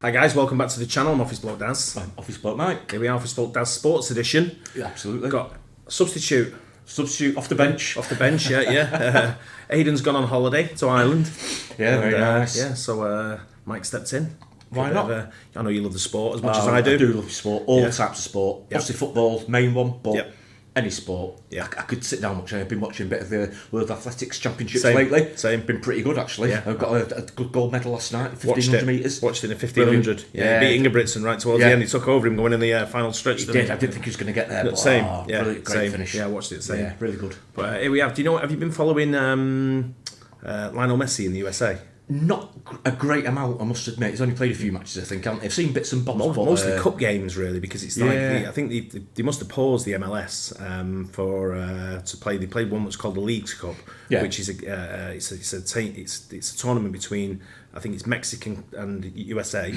Hi guys, welcome back to the channel. I'm Office Bloke Daz. I'm Office Bloke Mike. Here we are, Office Bloke Daz Sports Edition. Yeah, absolutely. Got a substitute. Substitute off the bench. Off the bench, yeah. Aidan's gone on holiday to Ireland. Yeah, very nice. Yeah, so Mike stepped in. Why not? I know you love the sport as much as I do. I do love sport, all types of sport. Yep. Obviously football, main one, but Yep. any sport. Yeah. I could sit down watching. I've been watching a bit of the World Athletics Championships Same. lately. Same. Been pretty good actually. Yeah. I've got a good gold medal last night, Watched 1500 metres. Watched it in 1500. Yeah. Beat Ingebrigtsen right towards the end. He took over him going in the final stretch. He did. I didn't think he was going to get there. But, Same. Brilliant, great finish. Yeah, I watched it. Same. Yeah, really good. But here we have. Have you been following Lionel Messi in the USA? Not a great amount, I must admit. He's only played a few matches, I think. I've seen bits and bobs. Mostly cup games, really, because it's like I think they must have paused the MLS to play. They played one that's called the Leagues Cup, which is it's a tournament between, I think it's Mexican and USA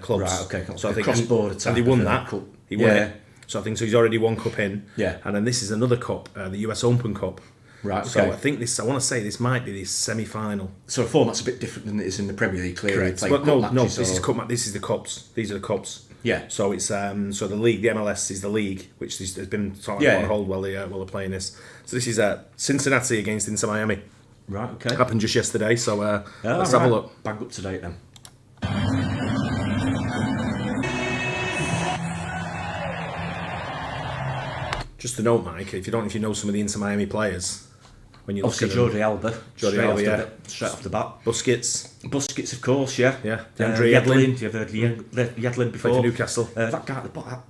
clubs. Right, okay. So I think cross-border and they won that. Cup. He won it. So I think he's already one cup in. Yeah. And then this is another cup, the US Open Cup. Right, okay. So I think I want to say this might be the semi-final. So the format's a bit different than it is in the Premier League, clearly. Correct. But this is the cups. These are the cups. Yeah. So it's so the league, the MLS is the league, which has been sort of on hold while they're playing this. So this is Cincinnati against Inter Miami. Right. Okay. Happened just yesterday. So let's have a look. Bang up to date then. Just a note, Mike, if you know some of the Inter Miami players, when you look at Jordi Alba, straight off the bat. Busquets, of course, yeah. Andre Yedlin. You've heard Yedlin before. Played for Newcastle. That guy,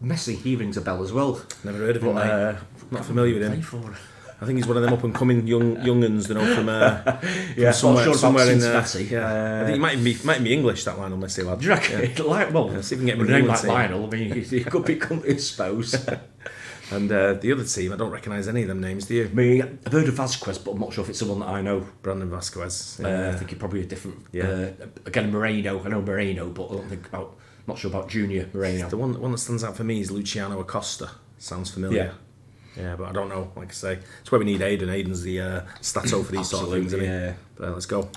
Messi, he rings a bell as well. Never heard of him, mate. Not familiar with him. I think he's one of them up and coming younguns, from somewhere in Cincinnati. I think he might be English, that Lionel Messi lad. Do you reckon? See if we can get him a name like Lionel. I mean, he could become his spouse. And the other team, I don't recognise any of them names, do you? I've heard of Vasquez, but I'm not sure if it's someone that I know. Brandon Vasquez. I think he's probably a different. Again, Moreno. I know Moreno, but I don't think about. Not sure about Junior Moreno. The one that stands out for me is Luciano Acosta. Sounds familiar. Yeah, but I don't know. Like I say, it's where we need Aidan. Aidan's the stato for these sort of things, isn't he? But let's go.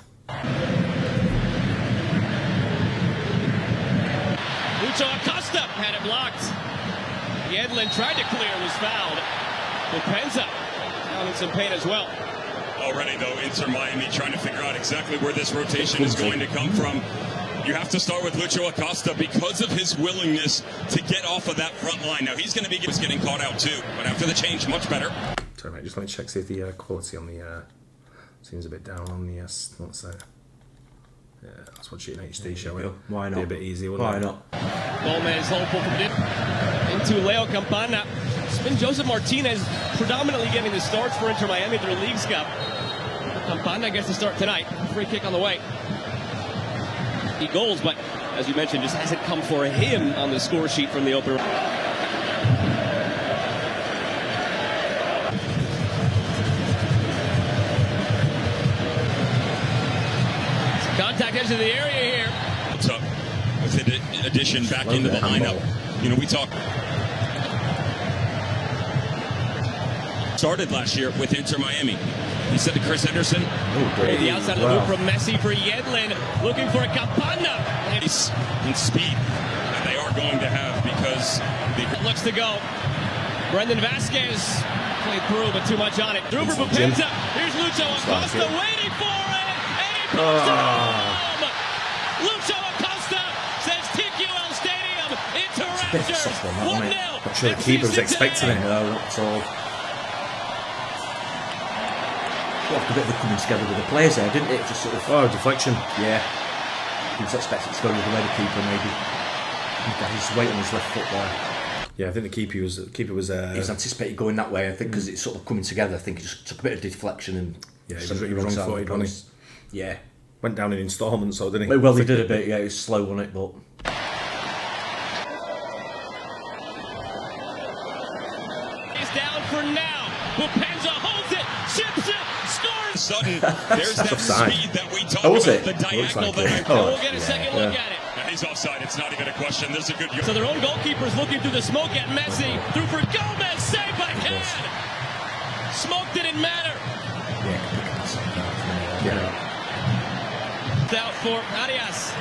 Lucho Acosta had it blocked. Yedlin tried to clear, was fouled. Bopenza found in some pain as well. Already, though, Inter Miami trying to figure out exactly where this rotation is going to come from. You have to start with Lucho Acosta because of his willingness to get off of that front line. Now, he's going to be getting caught out, too. But after the change, much better. Sorry, mate, just let me check, see if the quality on the... seems a bit down on the... let's say... Yeah, let's watch it in HD, shall we? Why not? Be a bit easier, wouldn't it? Why not? Gomez, hopeful from it into Leo Campana. It's been Joseph Martinez predominantly getting the starts for Inter Miami through Leagues Cup. Campana gets the start tonight. Free kick on the way. He goals, but as you mentioned, just hasn't come for him on the score sheet from the opener. Contact into the area here. What's up? With the addition back into the lineup. We talk. Started last year with Inter Miami. He said to Chris Henderson. The outside of the loop from Messi for Yedlin. Looking for a Campana. And speed that they are going to have because looks to go. Brendan Vasquez played through, but too much on it. Through for Bopenza. Here's Lucho Acosta waiting for it. And he puts it home. Lucho Acosta says TQL Stadium. Into Raptors. 1-0. Not sure the keeper was expecting it. No, not at all. Got a bit of a coming together with the players there, didn't it? Just sort of. Deflection. Yeah. He was expecting to go with the way the keeper, maybe. He's waiting on his left foot there. Yeah, I think the keeper was. He was anticipating going that way. I think because it's sort of coming together. I think he just took a bit of deflection and. Yeah, he was wrong-footed, wasn't he? Yeah. Went down in instalments, so didn't he? Well, he did a bit. Yeah, he was slow on it, but. He's down for now. Bopenza holds it, chips it, scores. Sutton, there's that speed that we talked was about. it? The diagonal Like We'll get a second look at it. Now he's offside. It's not even a question. There's a good. So their own goalkeeper's looking through the smoke at Messi. Through for Gomez, saved by Can. Smoke didn't matter. Yeah. Out for Arias.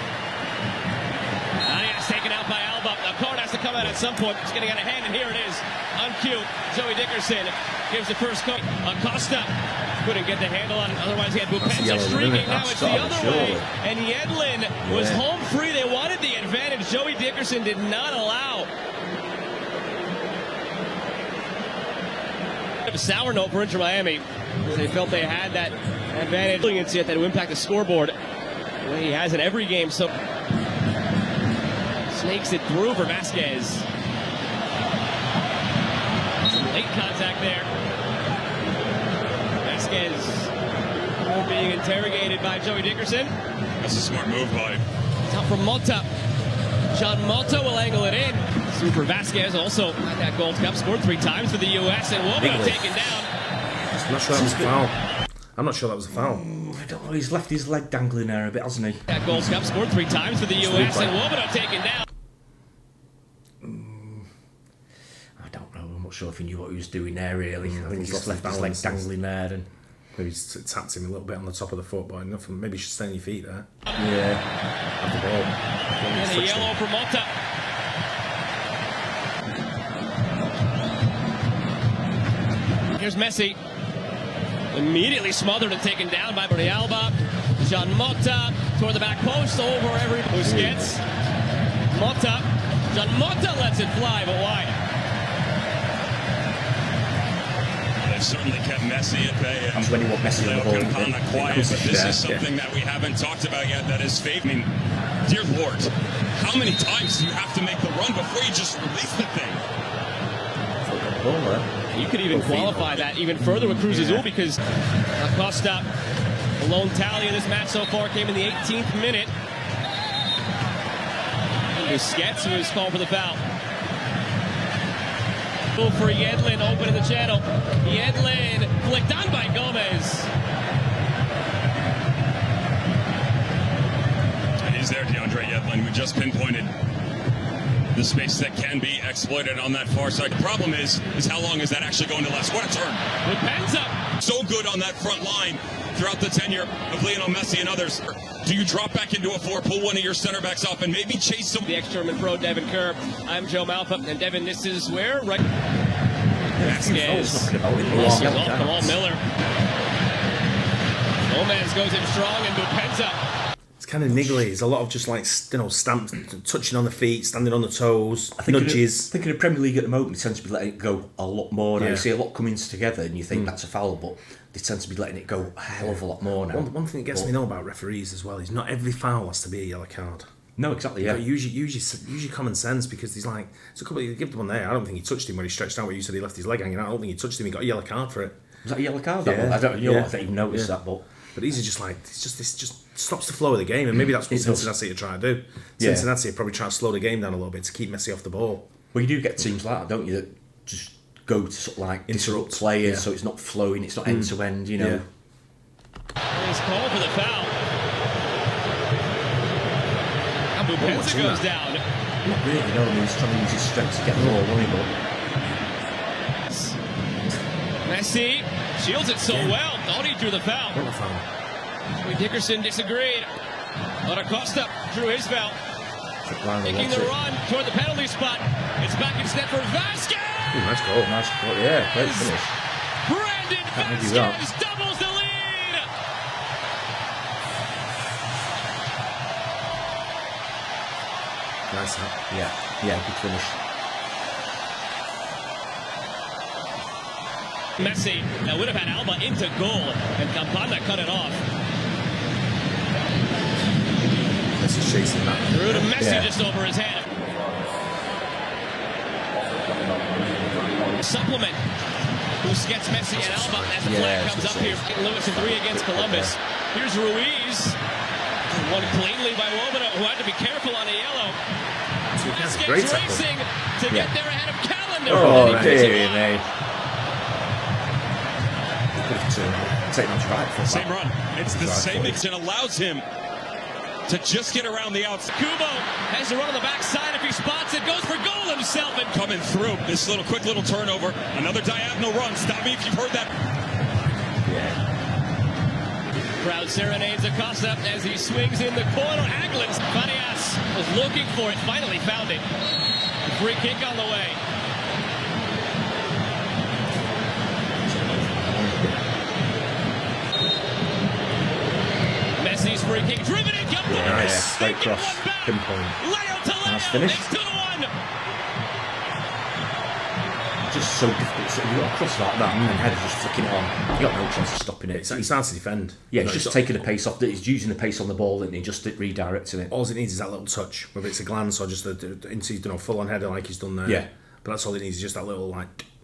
to come out at some point. It's getting out of hand, and here it is. On cue, Joey Dickerson gives the first cut. Acosta couldn't get the handle on it. Otherwise, he had Bupenza streaking. Now it's the other way. And Yedlin was home free. They wanted the advantage. Joey Dickerson did not allow. A sour note for Inter Miami. They felt they had that advantage. That will impact the scoreboard the way he has in every game. So snakes it through for Vasquez. Some late contact there. Vasquez being interrogated by Joey Dickerson. That's a smart move, buddy. It's out from Mota. John Mota will angle it in. Super Vasquez also had that Gold Cup, scored 3 times for the U.S. and Wobo taken down. I'm not sure that was a foul. I'm not sure that was a foul. I don't know, he's left his leg dangling there a bit, hasn't he? That Gold Cup, scored 3 times for the U.S. and Wobo taken down. I don't know, I'm not sure if he knew what he was doing there really. I think he's just left his leg dangling there and... Maybe just tapped him a little bit on the top of the foot, but nothing. Maybe you should stay on your feet there. Yeah. Have the ball. And a yellow for Mota. Here's Messi. Immediately smothered and taken down by Alba. Jean Mota toward the back post over every Busquets. Mota. Jean Mota lets it fly, but wide. They've certainly kept Messi at bay. And when you want Messi on the ball, Campana quiet, but this is something that we haven't talked about yet that is fake. I mean, dear Lord, how many times do you have to make the run before you just release the thing? You could even qualify that even further with Cruz Azul because Acosta, the lone tally of this match so far, came in the 18th minute. Busquets was called for the foul. Goal for Yedlin, open in the channel. Yedlin flicked on by Gomez. And he's there, DeAndre Yedlin, who just pinpointed the space that can be exploited on that far side. The problem is how long is that actually going to last? What a turn. Bupenza. So good on that front line throughout the tenure of Lionel Messi and others. Do you drop back into a 4, pull one of your center backs off, and maybe chase some? The ex-German pro, Devin Kerr. I'm Joe Malfa. And Devin, this is where? Right. Vasquez. Kamal Miller. Gomez goes in strong, and Bupenza. It's kind of niggly. There's a lot of just like, touching on the feet, standing on the toes, nudges. I think in the Premier League at the moment, they tend to be letting it go a lot more now. You see a lot coming together and you think that's a foul, but they tend to be letting it go a hell of a lot more now. One thing that gets me know about referees as well is not every foul has to be a yellow card. No, exactly, yeah. Use your common sense, because he's like, it's a couple of, you give the one there. I don't think he touched him when he stretched out where you said he left his leg hanging out. I don't think he touched him, he got a yellow card for it. Was that a yellow card? Yeah. I don't even notice that, but these are just like, this just stops the flow of the game, and maybe that's what Cincinnati are trying to do. Cincinnati are probably trying to slow the game down a little bit to keep Messi off the ball. Well, you do get teams like that, don't you, that just go to sort of like interrupt players, so it's not flowing, it's not end to end, you know. He's called for the foul. And Bupenza goes down. Not really, no. I mean, he's trying to use his strength to get the ball, wasn't he? Messi shields it so well. Thought he drew the foul. What a foul. Joey Dickerson disagreed. But Acosta drew his foul. Making the run toward the penalty spot. It's back instead for Vasquez. Ooh, nice goal. Nice goal, yeah. Great finish. Brandon Vasquez doubles the lead. Nice hat. Yeah, good finish. Messi, that would have had Alba into goal, and Campana cut it off. Messi's chasing that. Through to Messi just over his head. Supplement. Busquets, Messi, and Alba as the flag comes up here. Lewis in 3 against Columbus. Here's Ruiz. One cleanly by Woboda, who had to be careful on a yellow. Vasquez racing to get there ahead of Callender. Oh, dear me. Take much right for same run. It's the same. It allows him to just get around the outside. Kubo has to run on the backside. If he spots it, goes for goal himself. And coming through this quick little turnover. Another diagonal run. Stop me if you've heard that. Yeah. Crowd serenades Acosta as he swings in the corner. Haglins. Farias was looking for it. Finally found it. free kick on the way. Messi's free kick, driven in, nice, great cross, pinpoint. And that's finished. Just so difficult. So you got a cross like that, and header just flicking it on. You got no chance of stopping it. It's hard to defend. Yeah, he's just taking the pace off. He's using the pace on the ball, and he just redirecting it. All it needs is that little touch, whether it's a glance or just into full-on header like he's done there. Yeah, but that's all it needs is just that little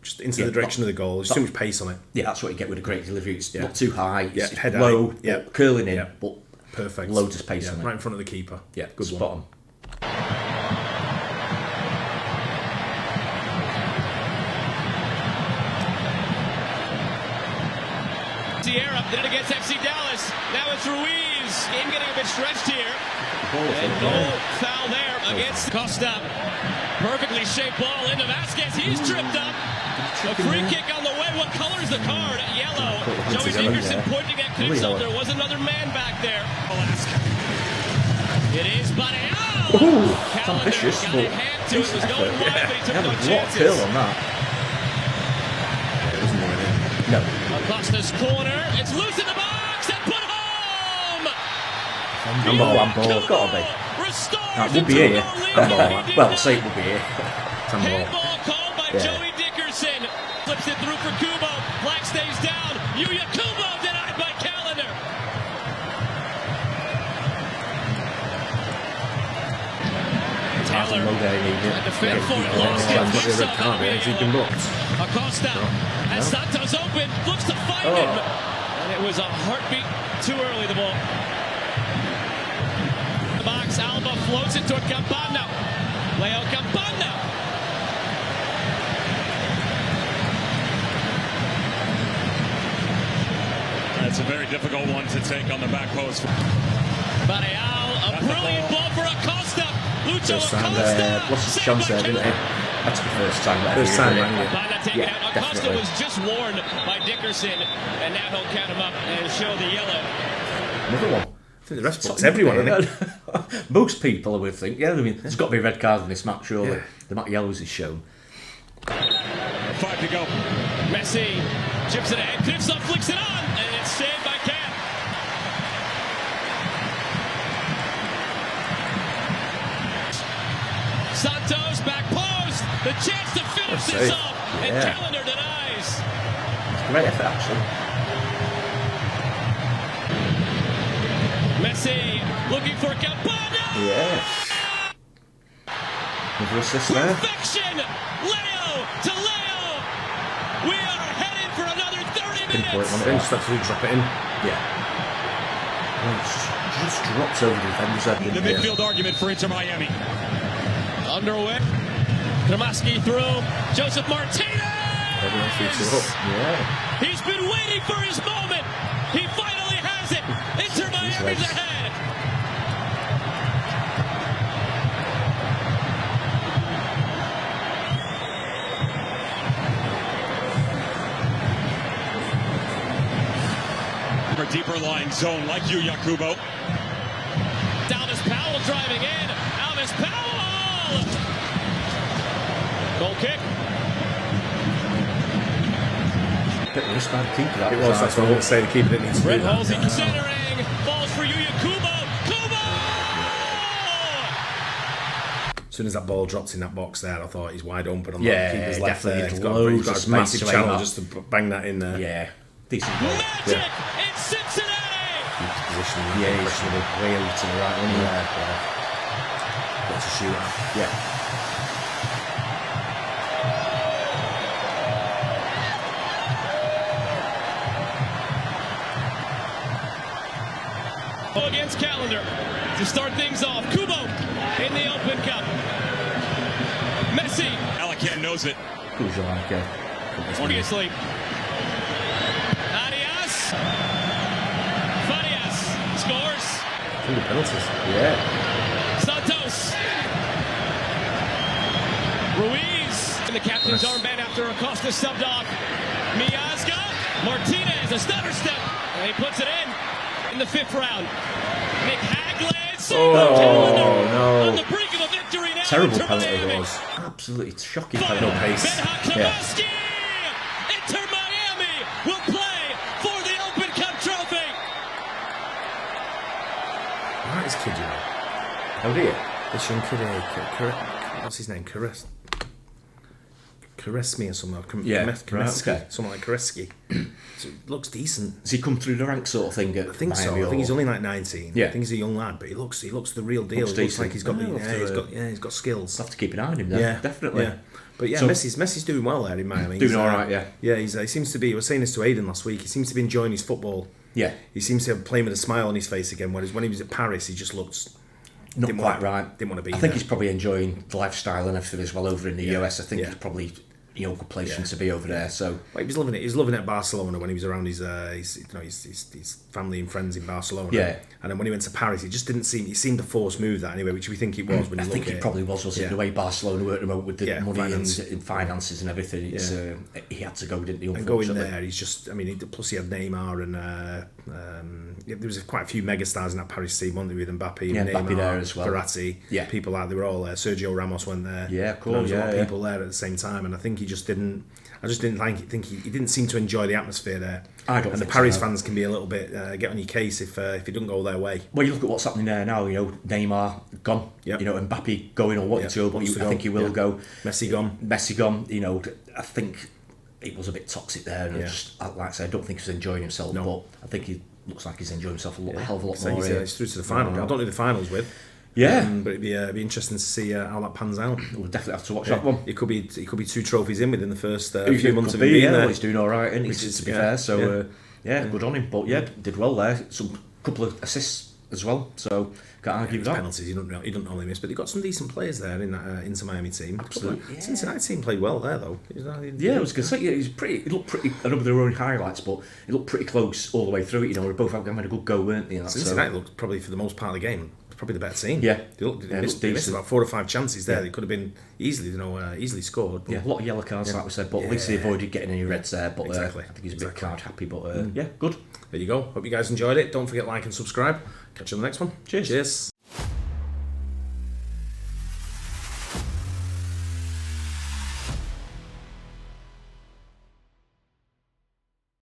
just into the direction of the goal. There's too much pace on it. Yeah, that's what you get with a great delivery. It's not too high. It's head low, high. curling in, but perfect. Loads of pace on it. Right in front of the keeper. Yeah, good spot one. Sierra did it against FC Dallas. Now it's Ruiz. Game getting a bit stretched here. And no foul there against Costa. Perfectly shaped ball into Vasquez. He's tripped up. A free kick on the way. What color is the card? Yellow. Joey Dickerson pointing at Knutzel. There was another man back there. It is Bareal. It's ambitious, but decent effort. He had a lot of curl on that. No. Acosta's corner. It's loose in the box and put home. Handball, gotta be. That would be here. Handball. Well, say it would be here. Handball called by Joey Dickerson. Flips it through for Kubo. Flag stays down. Yuya Kubo denied by Calendar. Taylor had to fend for it. He's been booked. Acosta and Santos open, looks to find him, and it was a heartbeat too early. The ball. The box. Alba floats it toward Campana. Leo Campana. That's a very difficult one to take on the back post. Bareal, a brilliant ball for Acosta. Lucho Acosta. Lost his chance there, didn't he? That's the first time. Acosta was just warned by Dickerson, and now he'll count him up and show the yellow. Another one. I think the rest books everyone, isn't it? Most people would think, I mean, there's got to be a red card in this match, surely. Yeah. The amount of yellows is shown. 5 to go. Messi chips it ahead. Knutzel flicks it on, and it's saved by Camp. Santos back post. The chance to finish this up, and Calendar denies. Great effort, actually. Messi looking for Campana. Yeah. Another assist there. Perfection. Leo to Leo. We are headed for another 30 minutes. Just have to drop it in. Yeah. Well, just drops over the defender's head. The midfield argument for Inter Miami. Underway. Kramaski through. Joseph Martinez. Yeah. He's been waiting for his moment. He finally has it. Inter Miami's ahead. For deeper lying zone like you, Yakubo. Alves Powell driving in. Alves Powell. Goal kick. Bit of risk by the keeper. It was, that's what I want to say. The keeper didn't need to do Red that. Halsey centering. Falls for Yuya Kubo. Kubo! As soon as that ball dropped in that box there, I thought he's wide open on the keeper's left there. He's got a massive challenge just to bang that in there. Yeah. Decent goal. Magic in Cincinnati! He's positioning. Yeah, he's way over to the right, wasn't he? Yeah. What's a shooter? Yeah. Against Calendar to start things off. Kubo in the Open Cup. Messi. Alacan knows it. Obviously. Arias. Farias scores. The penalties. Yeah. Santos. Ruiz in the captain's armband after Acosta subbed off. Miazga. Martinez, a stutter step. And he puts it in the 5th round. Nick Hagland. Oh, no. On the brink of a victory now. Terrible penalty it Miami. was. Absolutely shocking Fire. penalty. No pace. Kowalski! Inter Miami will play for the Open Cup trophy. Right, this kid, you know. Oh dear. This young kid, what's his name? Caress me or something. Yeah, Kareski, right, okay. something like Kareski. So it looks decent. Has he come through the ranks sort of thing at I think Miami, so. I think or- he's only like 19. Yeah. I think he's a young lad, but he looks the real deal. Looks He looks decent. like he's got Yeah, he's got skills. Have to keep an eye on him then. Yeah, Definitely. Yeah. But yeah, So- Messi's doing well there in Miami. Doing He's, all right, yeah. Yeah, he seems to be. I was saying this to Aidan last week. He seems to be enjoying his football. Yeah. He seems to be playing with a smile on his face again. Whereas when he was at Paris, he just looked Not didn't quite want- right. Didn't want to be. I think there. he's probably enjoying the lifestyle and everything as well over in the Yeah. US. I think Yeah. it's probably good place for him Yeah. to be over there. So Well, he was loving it. He was loving it at Barcelona when he was around his family and friends in Barcelona. Yeah. And then when he went to Paris, it just didn't seem. It seemed a forced move that anyway, which we think it was when I you think look at it probably was Yeah. the way Barcelona worked him out with the Yeah, money finance. and finances and everything. It's, he had to go, didn't he? And going Unfortunately. there, he's just. I mean, plus he had Neymar and there was quite a few megastars in that Paris team, weren't there, with Mbappe, Yeah, Neymar, Mbappe there as well. Verratti, Yeah. people like they were all there. Sergio Ramos went there. Yeah, cool, There was a lot of yeah. people there at the same time, and I think he just didn't. I just didn't think he didn't seem to enjoy the atmosphere there. I don't And the think Paris so, no. fans can be a little bit get on your case if it doesn't go their way. Well, you look at what's happening there now. Neymar gone. Yep. Mbappe going or wanting Yeah, to, but wants to I go. think he will Yeah. go. Messi gone. Messi gone. I think it was a bit toxic there, and Yeah. like I said, I don't think he's enjoying himself. No. But I think he looks like he's enjoying himself a hell of a lot So more. he's through to the final. I don't know who the finals with. Yeah. But it'd be interesting to see how that pans out. We'll definitely have to watch that one. It could be 2 trophies in within the first It few months could of him be, being there. well, he's doing all right, and Which he's is- to be yeah, fair. So yeah. good on him. But yeah, did well there. Some couple of assists as well. So can't argue His with that. penalties he don't normally miss, but they've got some decent players there in that Inter Miami team. Absolutely, yeah. Cincinnati team played well there though. Yeah, I was going to say, it looked pretty, I know their own highlights, but it looked pretty close all the way through it. We're both having a good go, weren't they? And that's, Cincinnati looked probably for the most part of the game probably the better team. Yeah. They missed about 4 or 5 chances there. They could have been easily scored. But yeah, a lot of yellow cards, like we said, but at least they avoided getting any reds there. But Exactly. I think he's a bit crowd happy, but yeah, good. There you go. Hope you guys enjoyed it. Don't forget like and subscribe. Catch you on the next one. Cheers. Cheers.